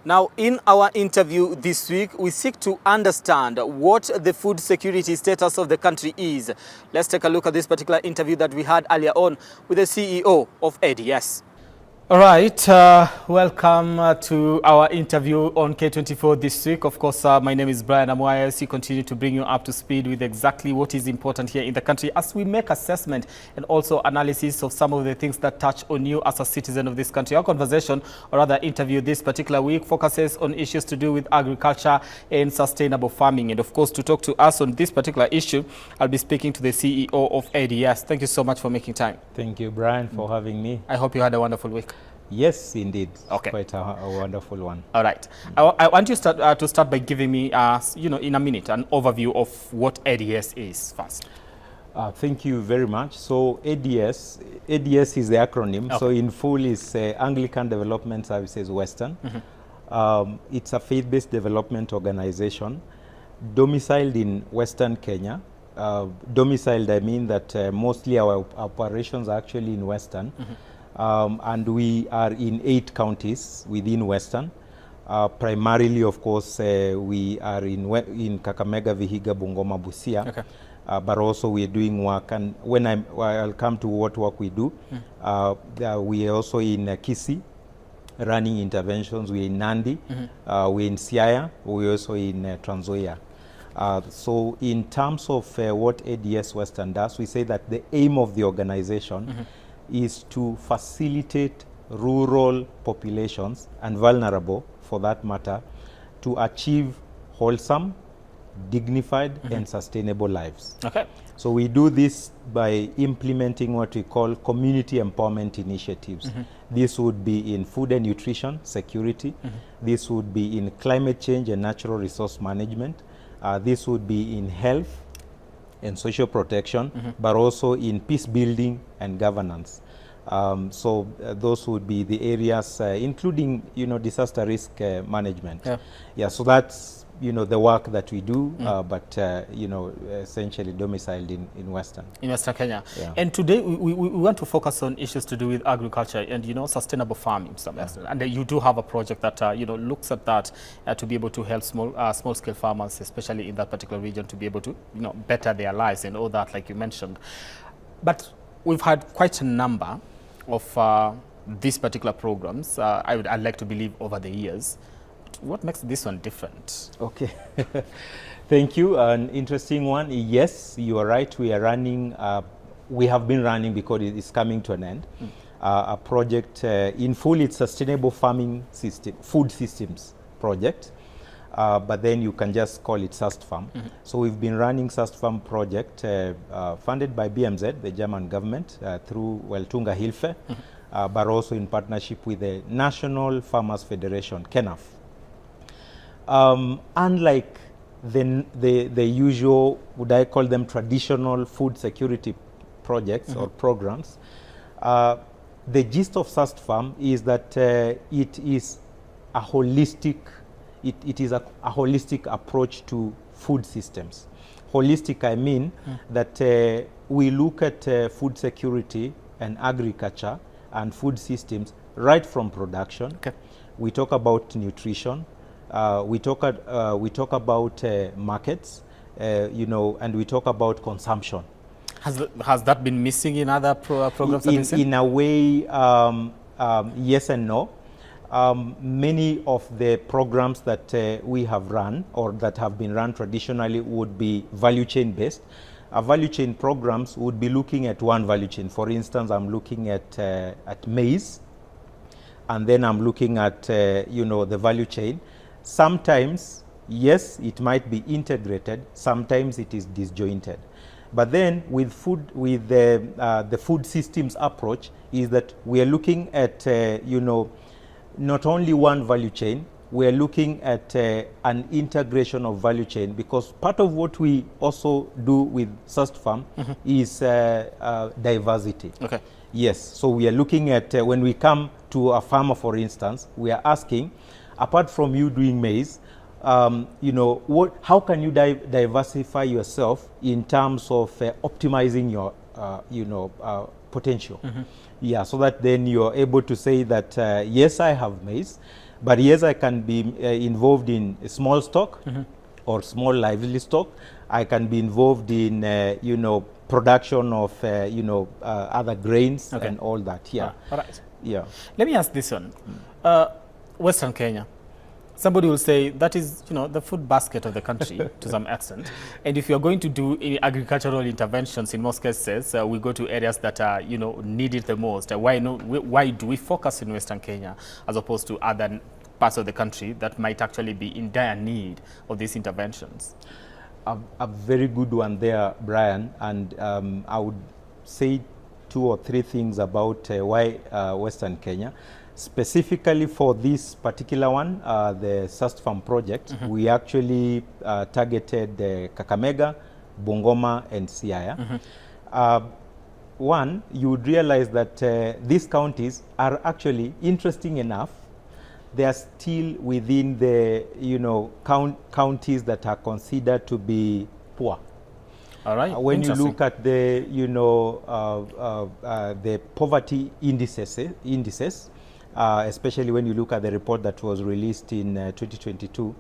Now, in our interview this week, we seek to understand what the food security status of the country is. Let's take a look at this particular interview that we had earlier on with the CEO of ADS. All right, welcome to our interview on K24 this week. Of course, my name is Brian Amwaya. We continue to bring you up to speed with exactly what is important here in the country as we make assessment and also analysis of some of the things that touch on you as a citizen of this country. Our conversation, or rather interview this particular week, focuses on issues to do with agriculture and sustainable farming. And of course, to talk to us on this particular issue, I'll be speaking to the CEO of ADS. Thank you so much for making time. Thank you, Brian, for having me. I hope you had a wonderful week. Yes, indeed. Okay. Quite a wonderful one. All right. I want you to start by giving me, in a minute, an overview of what ADS is first. Thank you very much. So ADS is the acronym. Okay. So in full is Anglican Development Services Western. Mm-hmm. It's a faith-based development organization domiciled in Western Kenya. Domiciled, I mean that mostly our operations are actually in Western. Mm-hmm. And we are in 8 counties within Western. Primarily, of course, we are in Kakamega, Vihiga, Bungoma, Busia. Okay. But also we are doing work, and when I'll come to what work we do. We are also in Kisii, running interventions. We're in Nandi, mm-hmm. We're in Siaya, we're also in Trans Nzoia. So in terms of what ADS Western does, we say that the aim of the organization mm-hmm. is to facilitate rural populations and vulnerable, for that matter, to achieve wholesome, dignified, mm-hmm. and sustainable lives. Okay. So we do this by implementing what we call community empowerment initiatives. Mm-hmm. This would be in food and nutrition security. Mm-hmm. This would be in climate change and natural resource management. This would be in health and social protection, mm-hmm. but also in peace building and governance. So those would be the areas, including, disaster risk management. Yeah. Yeah. So that's, the work that we do, but, essentially domiciled in Western. In Western Kenya. Yeah. And today we want to focus on issues to do with agriculture and, sustainable farming. Yeah. And you do have a project that, looks at that to be able to help small-scale farmers, especially in that particular region, to be able to, better their lives and all that, like you mentioned. But we've had quite a number of these particular programs, I'd like to believe, over the years. What makes this one different? Okay. Thank you. An interesting one. Yes, you are right. We are running, we have been running because it is coming to an end. A project in full, it's sustainable farming system, food systems project. But then you can just call it SustFarm. Mm-hmm. So we've been running SustFarm project funded by BMZ, the German government, through Tunga Hilfe, mm-hmm. But also in partnership with the National Farmers Federation, KENAF. Unlike the usual, would I call them traditional food security projects, mm-hmm. or programs, the gist of SustFarm is that it is a holistic It is a holistic approach to food systems. Holistic, I mean that we look at food security and agriculture and food systems right from production. Okay. We talk about nutrition. We talk about markets, and we talk about consumption. Has that been missing in other programs? In a way, yes and no. Many of the programs that we have run, or that have been run traditionally, would be value chain based. Value chain programs would be looking at one value chain. For instance, I'm looking at maize, and then I'm looking at the value chain. Sometimes, yes, it might be integrated. Sometimes it is disjointed. But then with food, with the food systems approach, is that we are looking at not only one value chain, we are looking at an integration of value chain, because part of what we also do with SustFarm mm-hmm. is diversity. Okay. Yes, so we are looking at, when we come to a farmer, for instance, we are asking, apart from you doing maize, how can you diversify yourself in terms of optimizing your, potential? Mm-hmm. Yeah, so that then you're able to say that, yes, I have maize, But yes, I can be involved in small stock or small livestock. I can be involved in, production of, other grains and all that. Yeah. All right. Yeah. Let me ask this one. Western Kenya. Somebody will say that is, the food basket of the country to some extent. And if you're going to do agricultural interventions, in most cases, we go to areas that are, need it the most. Why do we focus in Western Kenya as opposed to other parts of the country that might actually be in dire need of these interventions? A very good one there, Brian. And I would say 2 or 3 things about why Western Kenya. Specifically for this particular one, the Sust Farm project, we actually targeted Kakamega, Bungoma, and Siaya. One, you would realize that these counties are actually, interesting enough, they are still within the, counties that are considered to be poor. All right. When you look at the, the poverty indices, especially when you look at the report that was released in 2022,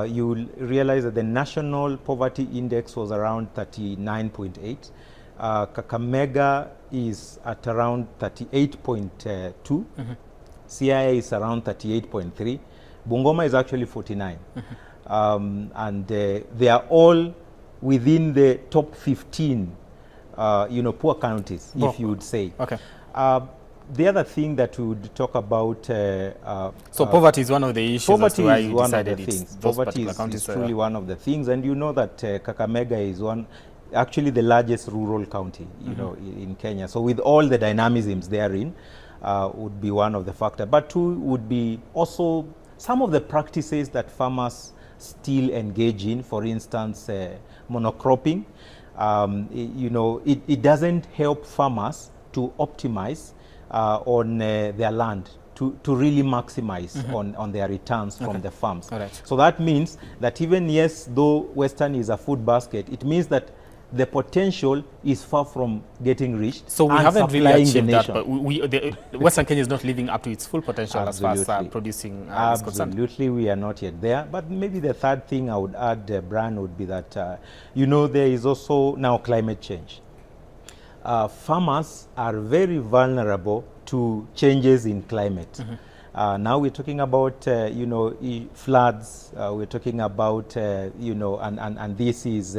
you will realize that the national poverty index was around 39.8. Kakamega is at around 38.2. CIA is around 38.3. Bungoma is actually 49. And they are all within the top 15, poor counties, if you would say. Okay. The other thing that we would talk about... so poverty is one of the issues. Poverty why is you one of the decided things. Poverty is truly one of the things. And you know that Kakamega is actually the largest rural county, in Kenya. So with all the dynamisms therein, would be one of the factors. But 2 would be also some of the practices that farmers still engage in. For instance, monocropping. It doesn't help farmers to optimize on their land to really maximize on their returns from the farms. Right. So that means that even, yes, though Western is a food basket, it means that the potential is far from getting reached. So we haven't really achieved that, but Western Kenya is not living up to its full potential as far as producing is concerned. Absolutely, we are not yet there. But maybe the third thing I would add, Brian, would be that, there is also now climate change. Farmers are very vulnerable to changes in climate. Now we're talking about, floods. We're talking about, and this is,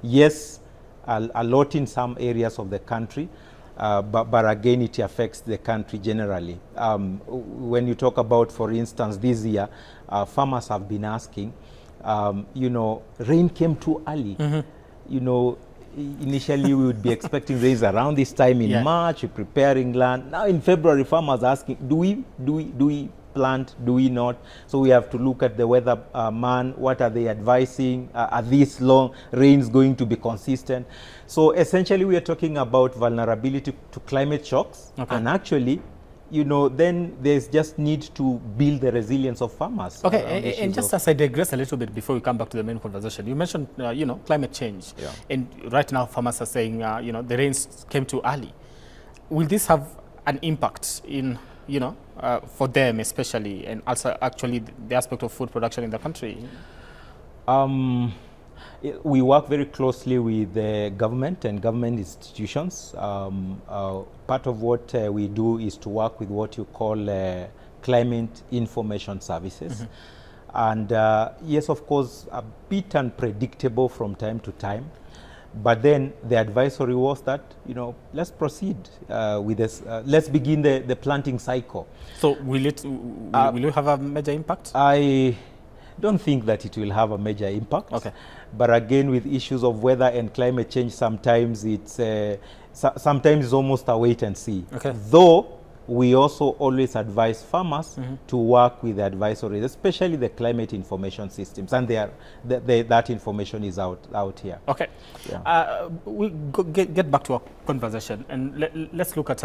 yes, a lot in some areas of the country, but again, it affects the country generally. When you talk about, for instance, this year, farmers have been asking, rain came too early. Initially we would be expecting rains around this time in March, preparing land. Now in February, farmers asking, do we plant, do we not? So we have to look at the weather man, what are they advising? Are these long rains going to be consistent? So essentially we are talking about vulnerability to climate shocks. And actually, then there's just need to build the resilience of farmers. Okay, and just as I digress a little bit before we come back to the main conversation, you mentioned, climate change. And right now farmers are saying, the rains came too early. Will this have an impact in, for them especially, and also actually the aspect of food production in the country? We work very closely with the government and government institutions. Part of what we do is to work with what you call climate information services. And yes, of course, a bit unpredictable from time to time. But then the advisory was that, let's proceed with this. Let's begin the planting cycle. So will it have a major impact? I don't think that it will have a major impact. Okay. But again, with issues of weather and climate change, sometimes it's almost a wait and see. Okay. Though we also always advise farmers to work with the advisories, especially the climate information systems, and that information is out here. Okay. Yeah. We get back to our conversation, and let's look at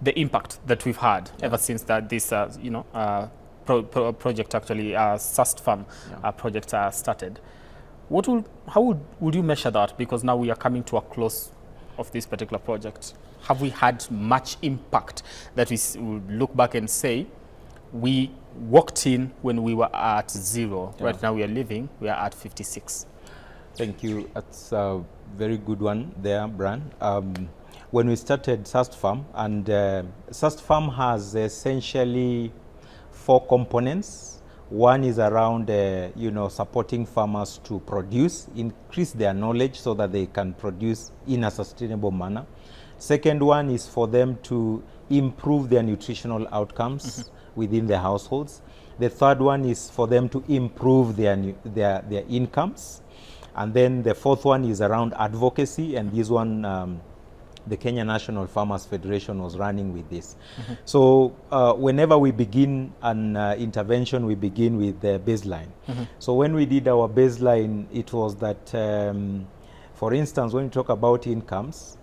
the impact that we've had ever since that this project actually Sust Farm project started. How would you measure that? Because now we are coming to a close of this particular project. Have we had much impact that we would look back and say we walked in when we were at 0. Yeah. Right now we are at 56. Thank you. That's a very good one there, Bran. When we started Sust Farm, and Sust Farm has essentially 4 components. One is around, supporting farmers to produce, increase their knowledge so that they can produce in a sustainable manner. Second one is for them to improve their nutritional outcomes within their households. The third one is for them to improve their incomes. And then the fourth one is around advocacy, and this one, the Kenya National Farmers Federation was running with this. So whenever we begin an intervention, we begin with the baseline. So when we did our baseline, it was that, for instance, when we talk about incomes,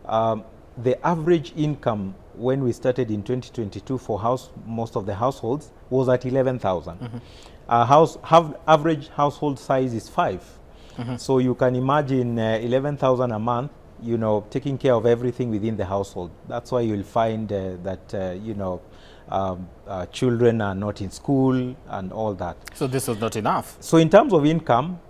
the average income when we started in 2022 for most of the households was at 11,000. Average household size is 5. So you can imagine 11,000 a month, taking care of everything within the household. That's why you'll find that, children are not in school and all that. So this was not enough. So in terms of income,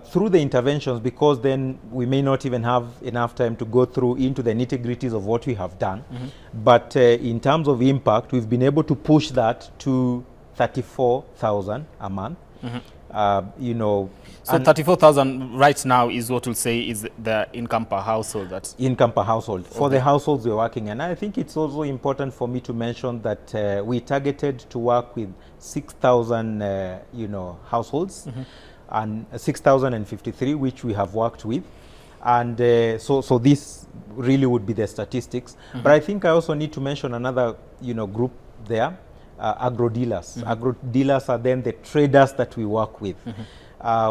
through the interventions, because then we may not even have enough time to go through into the nitty-gritties of what we have done. But in terms of impact, we've been able to push that to 34,000 a month. So 34,000 right now is what we'll say is the income per household. Income per household for the households we're working. And I think it's also important for me to mention that we targeted to work with 6,000 households and 6,053 which we have worked with. And so this really would be the statistics. But I think I also need to mention another group there. Agro dealers. Agro dealers are then the traders that we work with.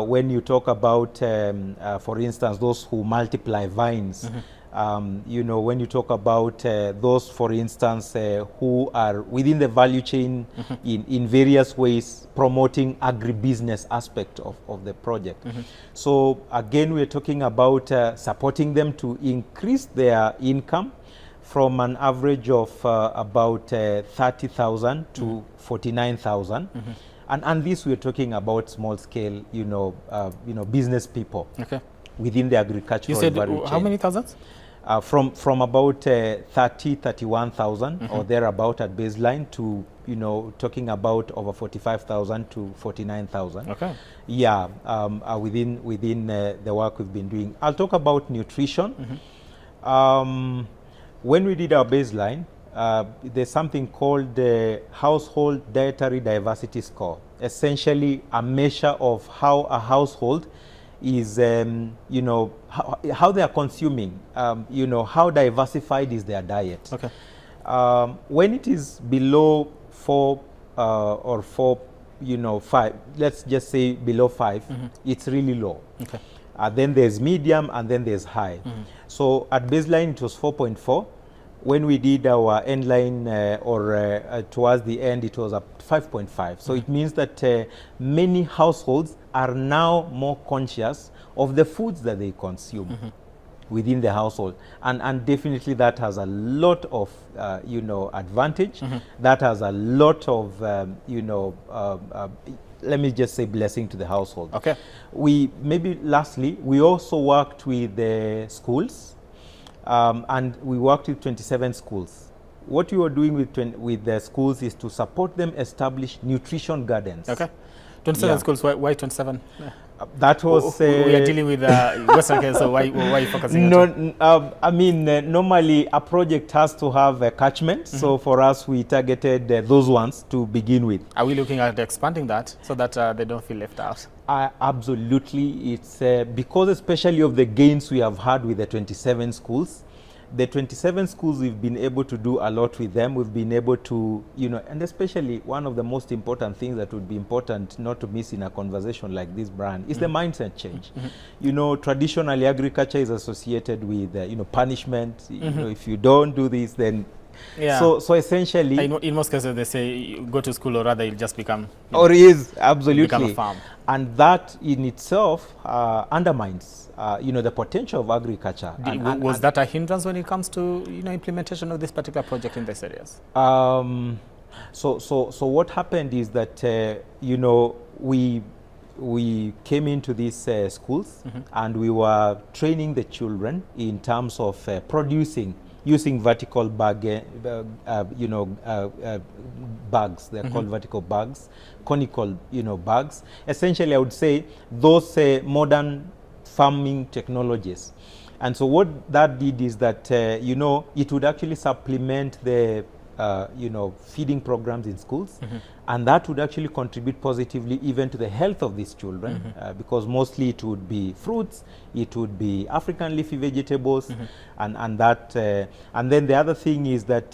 When you talk about, for instance, those who multiply vines, when you talk about those, for instance, who are within the value chain in various ways promoting agribusiness aspect of the project. So again, we're talking about supporting them to increase their income from an average of about 30,000 to 49,000, and this we're talking about small scale, business people within the agricultural value chain. How many thousands? From about 31,000 or thereabout at baseline to talking about over 45,000 to 49,000. Yeah, within the work we've been doing. I'll talk about nutrition. When we did our baseline, there's something called the Household Dietary Diversity Score, essentially a measure of how a household is, how they are consuming, how diversified is their diet. When it is below 4 or 4, 5, let's just say below 5, it's really low. Then there's medium and then there's high. So at baseline it was 4.4. When we did our end line towards the end, it was at 5.5. So it means that many households are now more conscious of the foods that they consume within the household. And definitely that has a lot of, advantage. That has a lot of, let me just say blessing to the household. Lastly, we also worked with the schools, and we worked with 27 schools. What we were doing with the schools is to support them establish nutrition gardens. 27 schools, why 27? That was... we are dealing with Western Kenya, so why are you focusing on it? Normally a project has to have a catchment, so for us we targeted those ones to begin with. Are we looking at expanding that so that they don't feel left out? Absolutely. It's because especially of the gains we have had with the 27 schools. The 27 schools, we've been able to do a lot with them. We've been able to, and especially one of the most important things that would be important not to miss in a conversation like this, Brian, is the mindset change. Traditionally agriculture is associated with, punishment. If you don't do this, then So essentially, in most cases they say you go to school, or rather you'll just become become a farm, and that in itself undermines the potential of agriculture. Was that a hindrance when it comes to implementation of this particular project in these areas? So what happened is that you know, we came into these schools, and we were training the children in terms of producing using vertical bag, bags. They're called vertical bags, conical, bags. Essentially, I would say those modern farming technologies. And so what that did is that, it would actually supplement the, feeding programs in schools. And that would actually contribute positively even to the health of these children, because mostly it would be fruits, it would be African leafy vegetables, and that. And then the other thing is that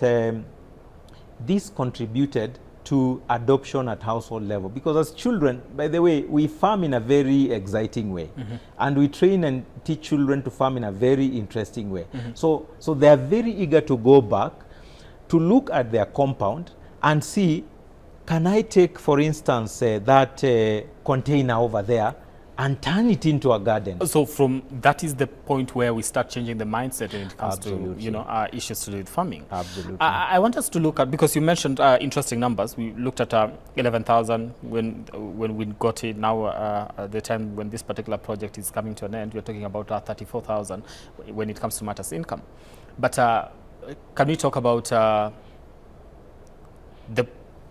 this contributed to adoption at household level, because as children, by the way, we farm in a very exciting way, and we train and teach children to farm in a very interesting way. So they are very eager to go back to look at their compound and see, can I take, for instance, that container over there and turn it into a garden? So from that is the point where we start changing the mindset when it comes Absolutely. to issues to do with farming. Absolutely. I want us to look at, because you mentioned interesting numbers. We looked at 11,000 when we got it. Now at the time when this particular project is coming to an end, we're talking about 34,000 when it comes to matters income. But can we talk about the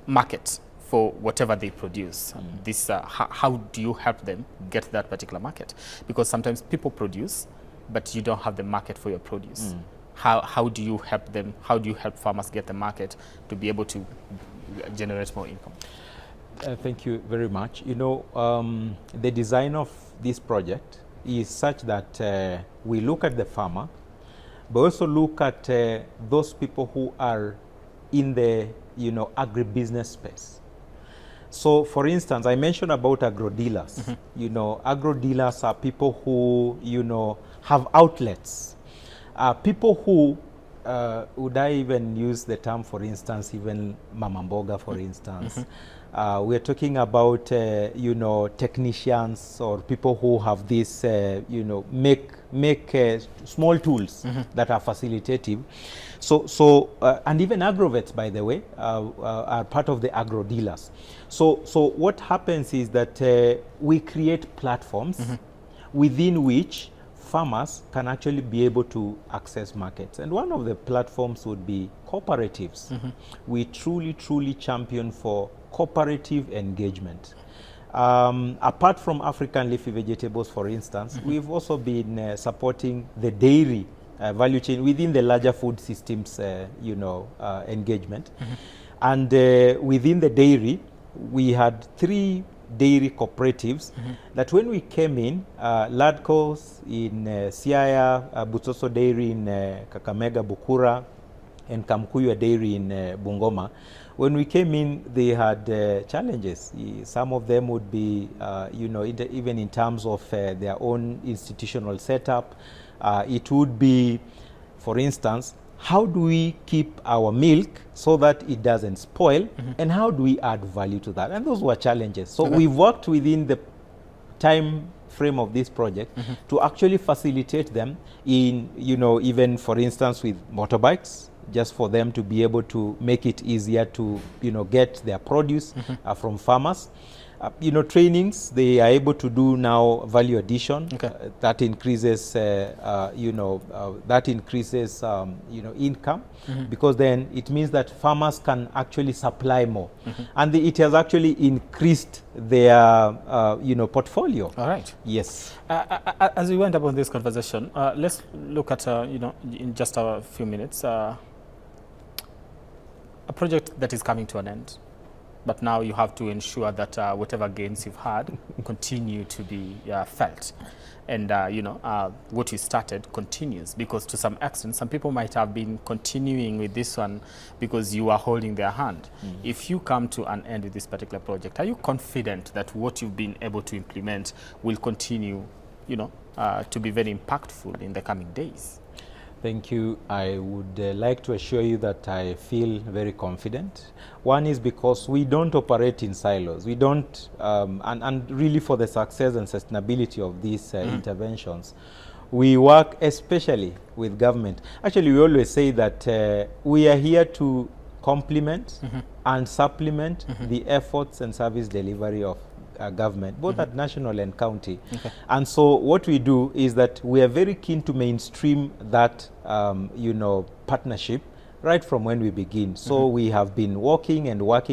market for whatever they produce? This how do you help them get that particular market? Because sometimes people produce, but you don't have the market for your produce. How do you help them? How do you help farmers get the market to be able to generate more income? Thank you very much. The design of this project is such that we look at the farmer, but also look at those people who are in the agribusiness space. So, for instance, I mentioned about agro dealers. Agro dealers are people who have outlets. People who would I even use the term, for instance, even mama mboga, for instance. We're talking about technicians or people who have this make small tools that are facilitative. So and even agrovets, by the way, are part of the agro dealers. So what happens is that we create platforms within which farmers can actually be able to access markets. And one of the platforms would be cooperatives. We truly champion for cooperative engagement. Apart from African leafy vegetables, for instance, we've also been supporting the dairy value chain within the larger food systems, engagement. And within the dairy, we had 3 dairy cooperatives that when we came in, Ladcos in Siaya, Butsoso Dairy in Kakamega, Bukura, and Kamkuyu Dairy in Bungoma. When we came in, they had challenges. Some of them would be, even in terms of their own institutional setup. It would be, for instance, how do we keep our milk so that it doesn't spoil, and how do we add value to that? And those were challenges. So we've worked within the time frame of this project to actually facilitate them in, even for instance with motorbikes, just for them to be able to make it easier to, get their produce from farmers. Trainings, they are able to do now value addition. That increases, income, because then it means that farmers can actually supply more, and it has actually increased their, portfolio. All right. Yes. As we went upon this conversation, let's look at, in just a few minutes, a project that is coming to an end. But now you have to ensure that whatever gains you've had continue to be felt. And, what you started continues, because to some extent, some people might have been continuing with this one because you are holding their hand. If you come to an end with this particular project, are you confident that what you've been able to implement will continue, to be very impactful in the coming days? Thank you. I would like to assure you that I feel very confident. One is because we don't operate in silos. We don't, and really for the success and sustainability of these interventions, we work especially with government. Actually, we always say that we are here to complement and supplement the efforts and service delivery of government, both at national and county. And so what we do is that we are very keen to mainstream that partnership right from when we begin. So we have been working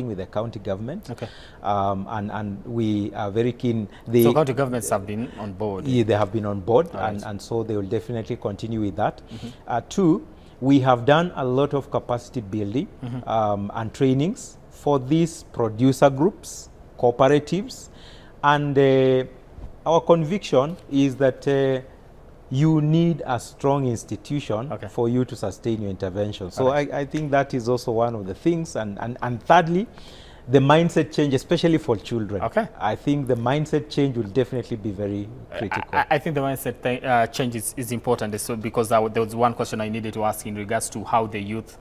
with the county government, and we are very keen. So county governments have been on board? Yeah, they have been on board, and so they will definitely continue with that. Two, we have done a lot of capacity building and trainings for these producer groups, cooperatives, and our conviction is that you need a strong institution for you to sustain your intervention. So I think that is also one of the things. And thirdly, the mindset change, especially for children. I think the mindset change will definitely be very critical. I think the mindset change is important, so because there was one question I needed to ask in regards to how the youth,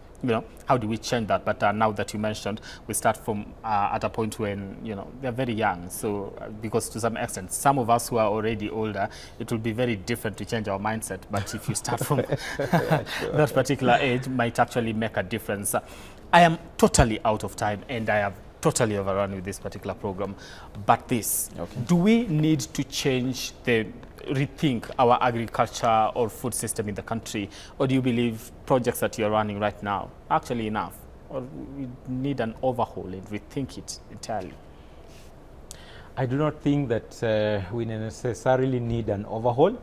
how do we change that? But now that you mentioned, we start from at a point when, they're very young. So because to some extent, some of us who are already older, it will be very different to change our mindset. But if you start from that particular age, might actually make a difference. I am totally out of time, and I have totally overrun with this particular program. But this, do we need to change rethink our agriculture or food system in the country, or do you believe projects that you're running right now are actually enough, or we need an overhaul and rethink it entirely? I do not think that we necessarily need an overhaul.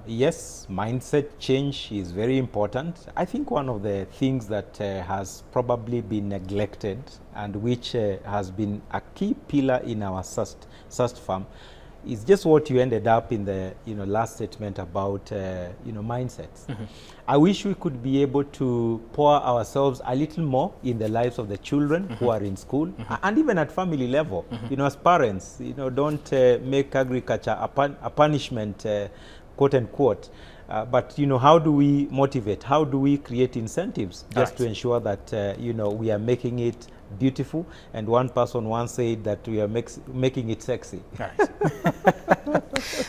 Yes, mindset change is very important. I think one of the things that has probably been neglected and which has been a key pillar in our SUST farm is just what you ended up in the last statement about mindsets. I wish we could be able to pour ourselves a little more in the lives of the children who are in school, and even at family level. As parents, don't make agriculture a punishment, quote unquote. But how do we motivate? How do we create incentives just to ensure that we are making it beautiful? And one person once said that we are making it sexy.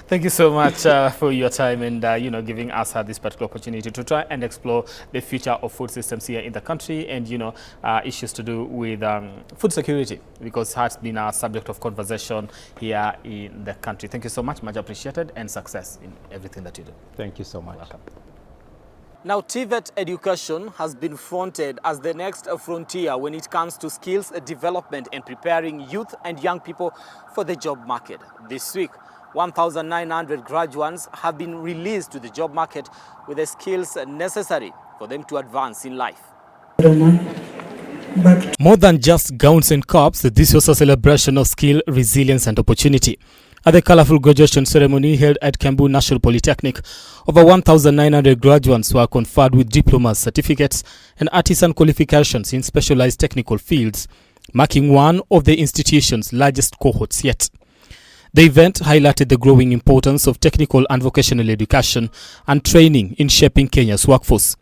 Thank you so much for your time and giving us this particular opportunity to try and explore the future of food systems here in the country, and issues to do with food security, because it has been a subject of conversation here in the country. Thank you so much appreciated, and success in everything that you do. Thank you so much. Welcome. Now, TVET education has been fronted as the next frontier when it comes to skills development and preparing youth and young people for the job market. This week, 1,900 graduates have been released to the job market with the skills necessary for them to advance in life. More than just gowns and cups, this was a celebration of skill, resilience and opportunity. At the colorful graduation ceremony held at Kiambu National Polytechnic, over 1,900 graduates were conferred with diplomas, certificates and artisan qualifications in specialized technical fields, marking one of the institution's largest cohorts yet. The event highlighted the growing importance of technical and vocational education and training in shaping Kenya's workforce.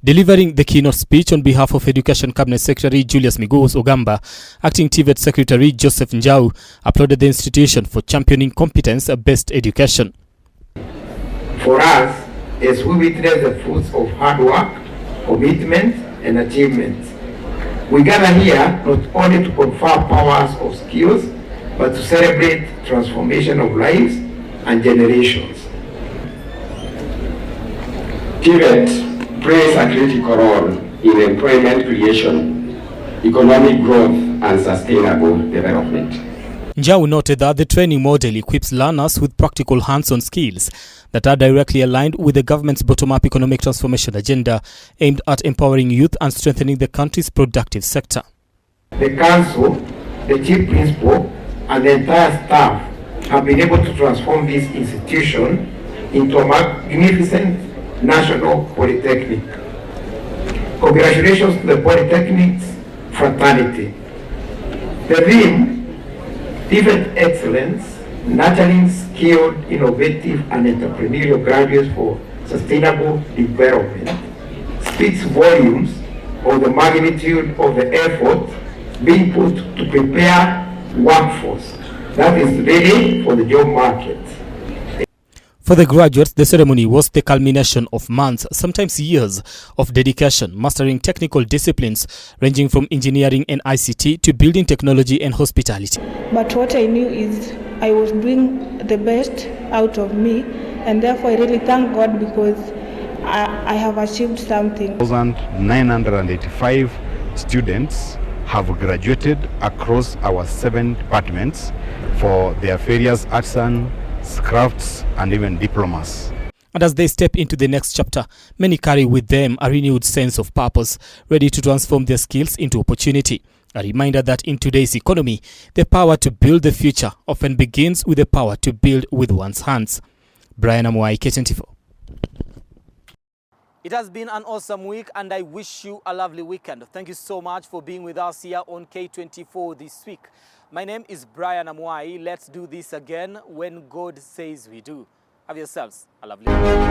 Delivering the keynote speech on behalf of Education Cabinet Secretary Julius Migos Ogamba, Acting TVET Secretary Joseph Njau applauded the institution for championing competence-based education. For us, as we witness the fruits of hard work, commitment and achievement, we gather here not only to confer powers of skills, but to celebrate transformation of lives and generations. TVET plays a critical role in employment creation, economic growth and sustainable development. Njau noted that the training model equips learners with practical hands-on skills that are directly aligned with the government's bottom-up economic transformation agenda aimed at empowering youth and strengthening the country's productive sector. The council, the chief principal and the entire staff have been able to transform this institution into a magnificent national polytechnic. Congratulations to the Polytechnic's fraternity. The theme, TVET excellence, nurturing skilled, innovative and entrepreneurial graduates for sustainable development, speaks volumes of the magnitude of the effort being put to prepare workforce that is ready for the job market. For the graduates, the ceremony was the culmination of months, sometimes years, of dedication, mastering technical disciplines ranging from engineering and ICT to building technology and hospitality. But what I knew is I was doing the best out of me, and therefore I really thank God because I have achieved something. 1,985 students have graduated across our 7 departments for their various arts and crafts and even diplomas. And as they step into the next chapter, many carry with them a renewed sense of purpose, ready to transform their skills into opportunity. A reminder that in today's economy, the power to build the future often begins with the power to build with one's hands. Brian Amuai, K24. It has been an awesome week, and I wish you a lovely weekend. Thank you so much for being with us here on K24 this week. My name is Brian Amuai. Let's do this again when God says we do. Have yourselves a lovely weekend.